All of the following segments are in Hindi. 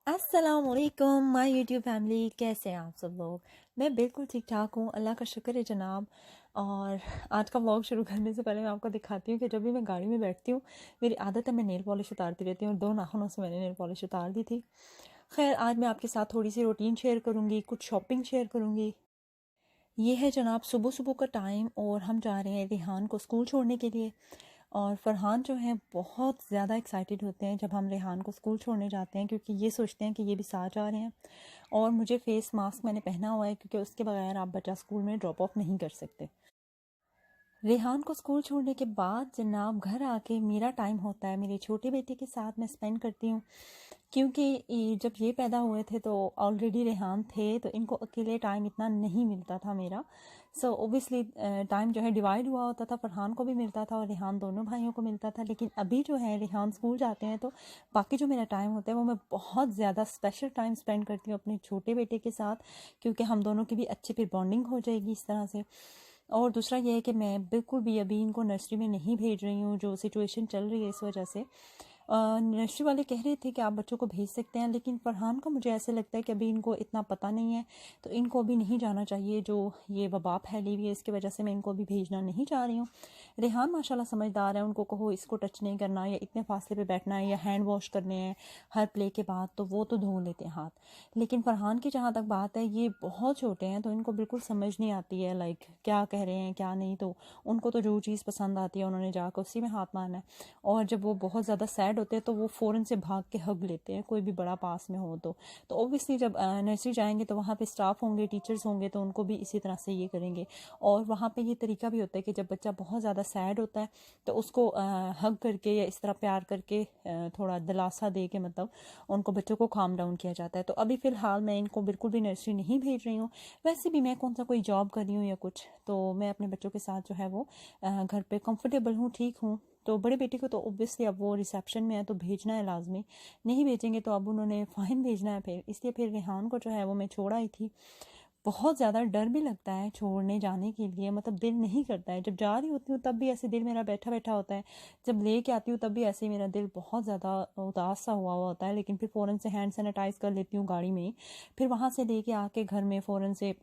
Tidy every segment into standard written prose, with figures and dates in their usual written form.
अस्सलामुअलैकुम माय यूट्यूब फैमिली, कैसे हैं आप सब लोग। मैं बिल्कुल ठीक ठाक हूँ, अल्लाह का शुक्र है जनाब। और आज का व्लॉग शुरू करने से पहले मैं आपको दिखाती हूँ कि जब भी मैं गाड़ी में बैठती हूँ मेरी आदत है मैं नेल पॉलिश उतारती रहती हूँ, और 2 नाखूनों से मैंने नेल पॉलिश उतार दी थी। खैर, आज मैं आपके साथ थोड़ी सी रूटीन शेयर करूँगी, कुछ शॉपिंग शेयर करूँगी। ये है जनाब सुबह सुबह का टाइम, और हम जा रहे हैं रेहान को स्कूल छोड़ने के लिए। और फ़रहान जो है बहुत ज़्यादा एक्साइटेड होते हैं जब हम रेहान को स्कूल छोड़ने जाते हैं, क्योंकि ये सोचते हैं कि ये भी साथ जा रहे हैं। और मुझे फ़ेस मास्क मैंने पहना हुआ है, क्योंकि उसके बगैर आप बच्चा स्कूल में ड्रॉप ऑफ नहीं कर सकते। रेहान को स्कूल छोड़ने के बाद जनाब घर आके मेरा टाइम होता है मेरे छोटे बेटे के साथ मैं स्पेंड करती हूँ, क्योंकि जब ये पैदा हुए थे तो ऑलरेडी रेहान थे, तो इनको अकेले टाइम इतना नहीं मिलता था मेरा। सो ओबियसली टाइम जो है डिवाइड हुआ होता था, फरहान को भी मिलता था और रेहान दोनों भाइयों को मिलता था। लेकिन अभी जो है रेहान स्कूल जाते हैं तो बाकी जो मेरा टाइम होता है वो मैं बहुत ज़्यादा स्पेशल टाइम स्पेंड करती हूँ अपने छोटे बेटे के साथ, क्योंकि हम दोनों की भी अच्छी फिर बॉन्डिंग हो जाएगी इस तरह से। और दूसरा ये है कि मैं बिल्कुल भी अभी इनको नर्सरी में नहीं भेज रही हूँ, जो सिचुएशन चल रही है इस वजह से। नर्सरी वाले कह रहे थे कि आप बच्चों को भेज सकते हैं, लेकिन फरहान को मुझे ऐसे लगता है कि अभी इनको इतना पता नहीं है, तो इनको अभी नहीं जाना चाहिए। जो ये वबा फैली हुई है इसकी वजह से मैं इनको अभी भेजना नहीं चाह रही हूँ। रेहान माशाल्लाह समझदार है, उनको कहो इसको टच नहीं करना या इतने फासले पे बैठना है या हैंड वॉश करने हैं हर प्ले के बाद, तो वो तो धो लेते हैं हाथ। लेकिन फरहान की जहाँ तक बात है, ये बहुत छोटे हैं तो इनको बिल्कुल समझ नहीं आती है लाइक क्या कह रहे हैं क्या नहीं। तो उनको तो जो चीज़ पसंद आती है उन्होंने जाकर उसी में हाथ मारना है। और जब वो बहुत ज़्यादा सैड होते हैं तो वो फ़ौरन से भाग के हग लेते हैं, कोई भी बड़ा पास में हो तो ऑब्वियसली जब नर्सरी जाएंगे तो वहाँ पे स्टाफ होंगे, टीचर्स होंगे, तो उनको भी इसी तरह से ये करेंगे। और वहाँ पे ये तरीका भी होता है कि जब बच्चा बहुत ज़्यादा सैड होता है तो उसको हग करके या इस तरह प्यार करके थोड़ा दिलासा दे के मतलब उनको बच्चों को काम डाउन किया जाता है। तो अभी फ़िलहाल मैं इनको बिल्कुल भी नर्सरी नहीं भेज रही हूँ। वैसे भी मैं कौन सा कोई जॉब कर रही हूँ या कुछ, तो मैं अपने बच्चों के साथ जो है वो घर पे कंफर्टेबल हूँ, ठीक हूँ। तो बड़े बेटे को तो ऑब्वियसली अब वो रिसेप्शन में है तो भेजना है लाजमी, नहीं भेजेंगे तो अब उन्होंने फ़ाइन भेजना है फिर, इसलिए फिर रेहान को जो है वो मैं छोड़ आई थी। बहुत ज़्यादा डर भी लगता है छोड़ने जाने के लिए, मतलब दिल नहीं करता है। जब जा रही होती हूँ तब भी ऐसे दिल मेरा बैठा बैठा होता है, जब लेके आती हूँ तब भी ऐसे मेरा दिल बहुत ज़्यादा उदास सा हुआ हुआ होता है। लेकिन फिर फ़ौरन से हैंड सैनिटाइज़ कर लेती हूँ गाड़ी में, फिर वहाँ से लेके आके घर में फ़ौरन से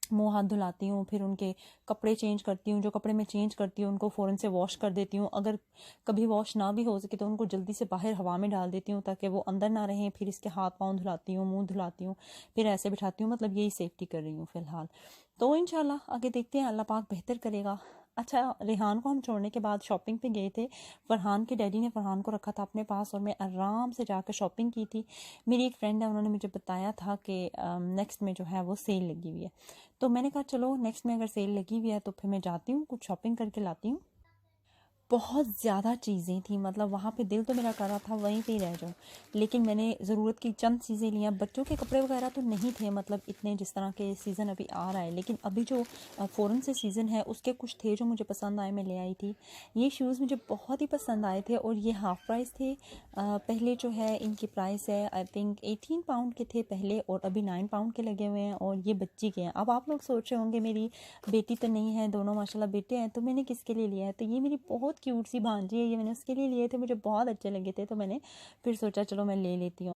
मुँह हाथ धुलाती हूँ, फिर उनके कपड़े चेंज करती हूँ, जो कपड़े मैं चेंज करती हूँ उनको फ़ौरन से वॉश कर देती हूँ। अगर कभी वॉश ना भी हो सके तो उनको जल्दी से बाहर हवा में डाल देती हूँ ताकि वो अंदर ना रहें। फिर इसके हाथ पाँव धुलाती हूँ, मुंह धुलाती हूँ, फिर ऐसे बिठाती हूँ। मतलब यही सेफ्टी कर रही हूँ फ़िलहाल। तो इंशाल्लाह आगे देखते हैं, अल्लाह पाक बेहतर करेगा। अच्छा, रेहान को हम छोड़ने के बाद शॉपिंग पे गए थे। फरहान के डैडी ने फरहान को रखा था अपने पास और मैं आराम से जाकर शॉपिंग की थी। मेरी एक फ्रेंड है, उन्होंने मुझे बताया था कि नेक्स्ट में जो है वो सेल लगी हुई है, तो मैंने कहा चलो नेक्स्ट में अगर सेल लगी हुई है तो फिर मैं जाती हूँ, कुछ शॉपिंग करके लाती हूँ। बहुत ज़्यादा चीज़ें थी, मतलब वहाँ पे दिल तो मेरा कर रहा था वहीं पे ही रह जाऊँ, लेकिन मैंने ज़रूरत की चंद चीज़ें ली हैं। बच्चों के कपड़े वगैरह तो नहीं थे, मतलब इतने जिस तरह के सीज़न अभी आ रहा है, लेकिन अभी जो फ़ौरन से सीज़न है उसके कुछ थे जो मुझे पसंद आए, मैं ले आई थी। ये शूज़ मुझे बहुत ही पसंद आए थे और ये हाफ़ प्राइस थे। पहले जो है इनकी प्राइस है आई थिंक 18 पाउंड के थे पहले, और अभी 9 पाउंड के लगे हुए हैं, और ये बच्ची के हैं। अब आप लोग सोच रहे होंगे मेरी बेटी तो नहीं है, दोनों माशाल्लाह बेटे हैं, तो मैंने किसके लिए लिया है। तो ये मेरी बहुत क्यूट सी भांजी है, ये मैंने उसके लिए लिए थे, मुझे बहुत अच्छे लगे थे, तो मैंने फिर सोचा चलो मैं ले लेती हूँ।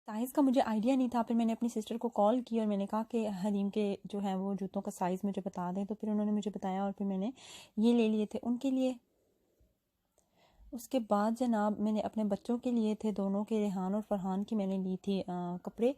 साइज़ का मुझे आइडिया नहीं था, फिर मैंने अपनी सिस्टर को कॉल की और मैंने कहा कि हरीम के जो है वो जूतों का साइज़ मुझे बता दें, तो फिर उन्होंने मुझे बताया और फिर मैंने ये ले लिए थे उनके लिए। उसके बाद जनाब मैंने अपने बच्चों के लिए थे, दोनों के, रेहान और फरहान की मैंने ली थी कपड़े,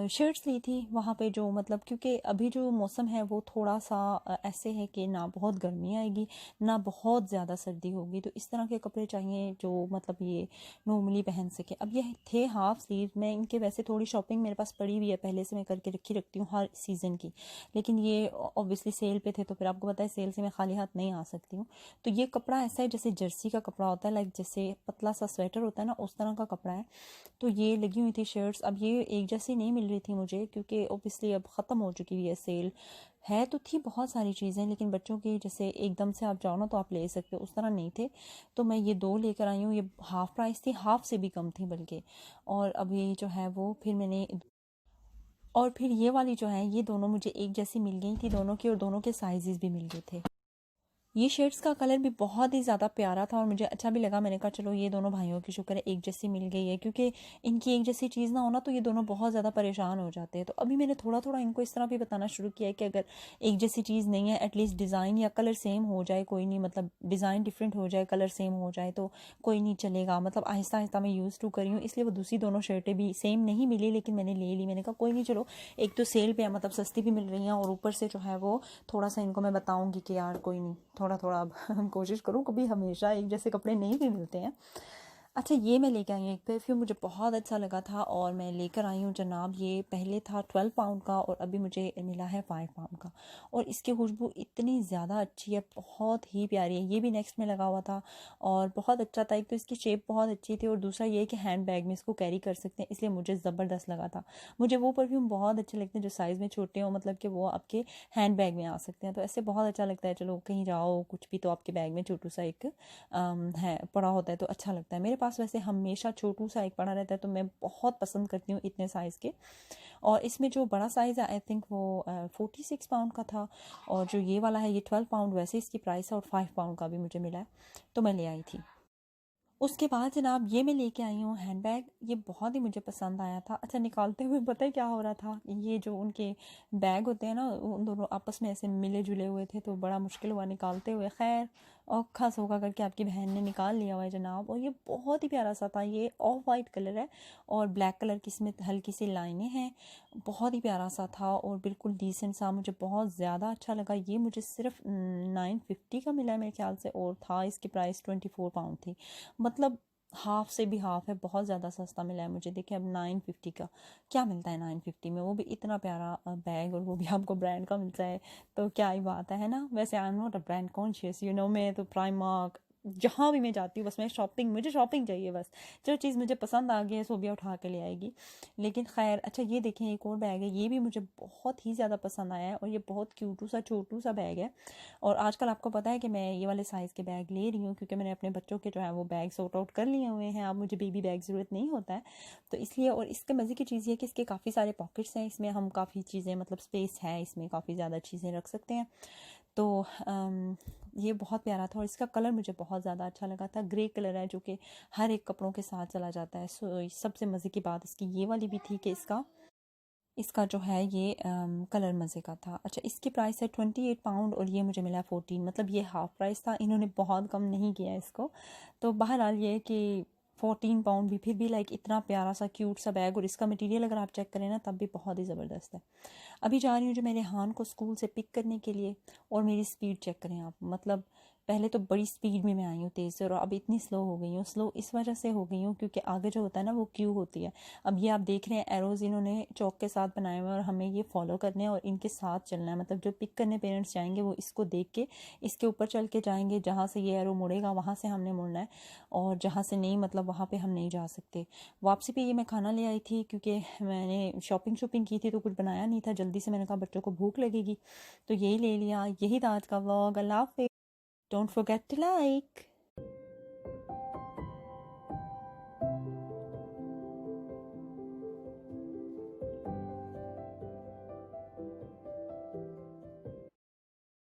शर्ट्स ली थी वहाँ पे। जो मतलब क्योंकि अभी जो मौसम है वो थोड़ा सा ऐसे है कि ना बहुत गर्मी आएगी ना बहुत ज़्यादा सर्दी होगी, तो इस तरह के कपड़े चाहिए जो मतलब ये नॉर्मली पहन सके। अब ये थे हाफ़ स्लीव, मैं इनके वैसे थोड़ी शॉपिंग मेरे पास पड़ी हुई है पहले से, मैं करके रखी रखती हूँ हर सीज़न की, लेकिन ये ऑब्वियसली सेल पे थे तो फिर आपको पता है सेल से मैं खाली हाथ नहीं आ सकती हूँ। तो ये कपड़ा ऐसा है जैसे जर्सी का कपड़ा होता है, लाइक जैसे पतला सा स्वेटर होता है ना, उस तरह का कपड़ा है। तो ये लगी हुई थी शर्ट्स। अब ये एक जैसी नहीं मिल रही थी मुझे, क्योंकि ऑब्वियसली अब ख़त्म हो चुकी हुई है सेल। है तो थी बहुत सारी चीज़ें, लेकिन बच्चों की जैसे एकदम से आप जाओ ना तो आप ले सकते हो, उस तरह नहीं थे। तो मैं ये 2 लेकर आई हूँ, ये हाफ़ प्राइस थी, हाफ़ से भी कम थी बल्कि। और अभी जो है वो फिर मैंने, और फिर ये वाली जो है ये दोनों मुझे एक जैसी मिल गई थी दोनों की, और दोनों के साइजेस भी मिल गए थे। ये शेड्स का कलर भी बहुत ही ज़्यादा प्यारा था और मुझे अच्छा भी लगा। मैंने कहा चलो ये दोनों भाइयों की शुक्र है एक जैसी मिल गई है, क्योंकि इनकी एक जैसी चीज़ ना हो ना तो ये दोनों बहुत ज़्यादा परेशान हो जाते हैं। तो अभी मैंने थोड़ा थोड़ा इनको इस तरह भी बताना शुरू किया है कि अगर एक जैसी चीज़ नहीं है, एटलीस्ट डिज़ाइन या कलर सेम हो जाए, कोई नहीं, मतलब डिज़ाइन डिफरेंट हो जाए, कलर सेम हो जाए तो कोई नहीं चलेगा। मतलब आहिस्ता आहिस्ता मैं यूज़ टू करी हूँ, इसलिए वो दूसरी दोनों शर्टें भी सेम नहीं मिली, लेकिन मैंने ले ली। मैंने कहा कोई नहीं, चलो एक तो सेल पे है, मतलब सस्ती भी मिल रही हैं, और ऊपर से जो है वो थोड़ा सा इनको मैं बताऊँगी कि यार कोई नहीं, थोड़ा थोड़ा अब कोशिश करूँ, कभी हमेशा एक जैसे कपड़े नहीं भी मिलते हैं। अच्छा, ये मैं लेकर आई हूँ एक परफ्यूम, मुझे बहुत अच्छा लगा था और मैं लेकर आई हूँ जनाब। ये पहले था 12 पाउंड का और अभी मुझे मिला है 5 पाउंड का, और इसकी खुशबू इतनी ज़्यादा अच्छी है, बहुत ही प्यारी है। ये भी नेक्स्ट में लगा हुआ था और बहुत अच्छा था। एक तो इसकी शेप बहुत अच्छी थी और दूसरा ये कि हैंड बैग में इसको कैरी कर सकते हैं, इसलिए मुझे ज़बरदस्त लगा था। मुझे वो परफ्यूम बहुत अच्छे लगते हैं जो साइज़ में छोटे हों, मतलब कि वो आपके हैंड बैग में आ सकते हैं, तो ऐसे बहुत अच्छा लगता है। चलो कहीं जाओ कुछ भी तो आपके बैग में छोटू सा एक है पड़ा होता है तो अच्छा लगता है। मेरे पास वैसे हमेशा छोटू सा एक पड़ा रहता है, तो मैं बहुत पसंद करती हूँ इतने साइज़ के। और इसमें जो बड़ा साइज़ है आई थिंक वो 46 पाउंड का था, और जो ये वाला है ये 12 पाउंड वैसे इसकी प्राइस है, और 5 पाउंड का भी मुझे मिला है, तो मैं ले आई थी। उसके बाद जनाब ये मैं लेके आई हूँ हैंडबैग, ये बहुत ही मुझे पसंद आया था। अच्छा, निकालते हुए पता है क्या हो रहा था, ये जो उनके बैग होते हैं ना, उन दोनों आपस में ऐसे मिले जुले हुए थे, तो बड़ा मुश्किल हुआ निकालते हुए। खैर औखा सोखा करके आपकी बहन ने निकाल लिया हुआ है जनाब, और ये बहुत ही प्यारा सा था। ये ऑफ वाइट कलर है और ब्लैक कलर की इसमें हल्की सी लाइनें हैं, बहुत ही प्यारा सा था और बिल्कुल डिसेंट सा, मुझे बहुत ज़्यादा अच्छा लगा। ये मुझे सिर्फ 950 का मिला है मेरे ख्याल से, और था इसकी प्राइस 24 पाउंड थी, मतलब हाफ से भी हाफ है, बहुत ज़्यादा सस्ता मिला है मुझे। देखिए अब 950 का क्या मिलता है 950 में, वो भी इतना प्यारा बैग, और वो भी आपको ब्रांड का मिलता है, तो क्या ही बात है ना। वैसे I am not a brand conscious, you know, मैं तो प्राइमार्क जहाँ भी मैं जाती हूँ बस मैं शॉपिंग, मुझे शॉपिंग चाहिए बस, जो चीज़ मुझे पसंद आ गई है सोबिया उठा के ले आएगी। लेकिन खैर अच्छा, ये देखें एक और बैग है, ये भी मुझे बहुत ही ज़्यादा पसंद आया है, और ये बहुत क्यूटू सा छोटू सा बैग है। और आजकल आपको पता है कि मैं ये वाले साइज़ के बैग ले रही हूँ, क्योंकि मैंने अपने बच्चों के जो है वो बैग सॉर्ट आउट कर लिए हुए हैं, अब मुझे बेबी बैग ज़रूरत नहीं होता है, तो इसलिए। और इसके मज़े की चीज़ ये है कि इसके काफ़ी सारे पॉकेट्स हैं, इसमें हम काफ़ी चीज़ें, मतलब स्पेस है इसमें, काफ़ी ज़्यादा चीज़ें रख सकते हैं। तो ये बहुत प्यारा था और इसका कलर मुझे बहुत ज़्यादा अच्छा लगा था। ग्रे कलर है जो कि हर एक कपड़ों के साथ चला जाता है। सो सबसे मज़े की बात इसकी ये वाली भी थी कि इसका इसका जो है ये कलर मज़े का था। अच्छा, इसकी प्राइस है 28 पाउंड और ये मुझे मिला 14, मतलब ये हाफ़ प्राइस था, इन्होंने बहुत कम नहीं किया इसको। तो बहरहाल ये कि 14 पाउंड भी फिर भी लाइक इतना प्यारा सा क्यूट सा बैग, और इसका मटेरियल अगर आप चेक करें ना तब भी बहुत ही ज़बरदस्त है। अभी जा रही हूँ जो मेरे हान को स्कूल से पिक करने के लिए, और मेरी स्पीड चेक करें आप, मतलब पहले तो बड़ी स्पीड में मैं आई हूँ तेज़ से, और अब इतनी स्लो हो गई हूँ। स्लो इस वजह से हो गई हूँ क्योंकि आगे जो होता है ना वो क्यू होती है। अब ये आप देख रहे हैं एरोज़ इन्होंने चौक के साथ बनाए हुए हैं, और हमें ये फॉलो करने हैं और इनके साथ चलना है। मतलब जो पिक करने पेरेंट्स जाएंगे वो इसको देख के इसके ऊपर चल के जाएंगे, जहाँ से ये एरो मुड़ेगा वहाँ से हमने मुड़ना है, और जहाँ से नहीं मतलब वहाँ पे हम नहीं जा सकते। वापसी पे ये मैं खाना ले आई थी क्योंकि मैंने शॉपिंग की थी तो कुछ बनाया नहीं था, जल्दी से मैंने कहा बच्चों को भूख लगेगी तो यही ले लिया। यही था आज का व्लॉग। अल्लाह हाफ़िज़। Don't forget to like.